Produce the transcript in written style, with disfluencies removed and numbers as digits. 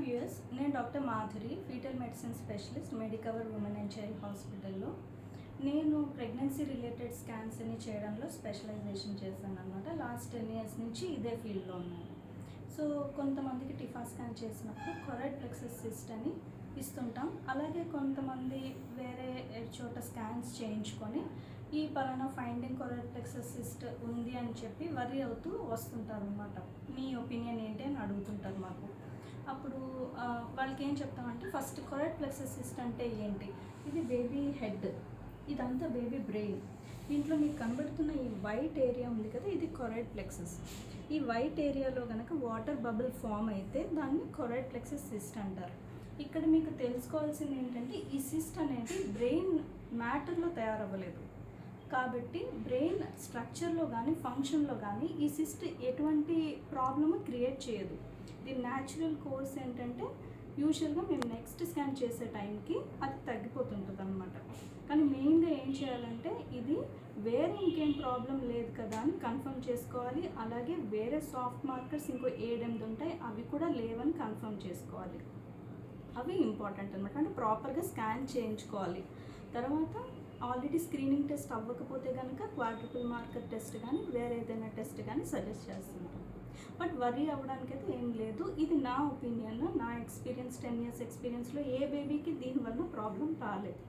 Viewers, నేను doctor Madhuri, fetal medicine specialist, Medicover women and child హాస్పిటల్లో. నేను ప్రెగ్నెన్సీ రిలేటెడ్ స్కాన్స్ని చేయడంలో స్పెషలైజేషన్ చేశాను అనమాట. లాస్ట్ 10 years నుంచి ఇదే ఫీల్డ్లో ఉన్నాను. సో కొంతమందికి టిఫా స్కాన్ చేసినప్పుడు కొరాయిడ్ ప్లెక్సస్ సిస్ట్ అని ఇస్తుంటాం. అలాగే కొంతమంది వేరే చోట స్కాన్స్ చేయించుకొని ఈ పలానా ఫైండింగ్ కొరాయిడ్ ప్లెక్సస్ సిస్ట్ ఉంది అని చెప్పి వరీ అవుతూ వస్తుంటారు అనమాట. మీ ఒపీనియన్ ఏంటి అని అడుగుతుంటారు మాకు. అప్పుడు వాళ్ళకి ఏం చెప్తామంటే, ఫస్ట్ కొరాయిడ్ ప్లెక్సస్ సిస్ట్ అంటే ఏంటి, ఇది బేబీ హెడ్, ఇదంతా బేబీ బ్రెయిన్. దీంట్లో మీకు కనబడుతున్న ఈ వైట్ ఏరియా ఉంది కదా, ఇది కొరాయిడ్ ప్లెక్సస్. ఈ వైట్ ఏరియాలో కనుక వాటర్ బబుల్ ఫామ్ అయితే దాన్ని కొరాయిడ్ ప్లెక్సస్ సిస్ట్ అంటారు. ఇక్కడ మీకు తెలుసుకోవాల్సింది ఏంటంటే, ఈ సిస్ట్ అనేది బ్రెయిన్ మ్యాటర్లో తయారవ్వలేదు కాబట్టి బ్రెయిన్ స్ట్రక్చర్లో కానీ ఫంక్షన్లో కానీ ఈ సిస్ట్ ఎటువంటి ప్రాబ్లమ్ క్రియేట్ చేయదు. దీని న్యాచురల్ కోర్స్ ఏంటంటే, యూజువల్గా మేము నెక్స్ట్ స్కాన్ చేసే టైంకి అది తగ్గిపోతుంటుంది అనమాట. కానీ మెయిన్గా ఏం చేయాలంటే, ఇది వేరే ఇంకేం ప్రాబ్లం లేదు కదా అని కన్ఫర్మ్ చేసుకోవాలి. అలాగే వేరే సాఫ్ట్ మార్కర్స్ ఇంకో 7-8 ఉంటాయి, అవి కూడా లేవని కన్ఫర్మ్ చేసుకోవాలి. అవి ఇంపార్టెంట్ అనమాట. అంటే ప్రాపర్గా స్కాన్ చేయించుకోవాలి. తర్వాత ఆల్రెడీ స్క్రీనింగ్ టెస్ట్ అవ్వకపోతే కనుక క్వాడ్రుపుల్ మార్కర్ టెస్ట్ కానీ వేరే ఏదైనా టెస్ట్ కానీ సజెస్ట్ చేస్తుంటాం. బట్ వరీ అవ్వడానికైతే ఏం లేదు. ఇది నా ఒపీనియన్, నా ఎక్స్పీరియన్స్, 10 years ఎక్స్పీరియన్స్లో ఏ బేబీకి దీనివల్ల ప్రాబ్లం రాలేదు.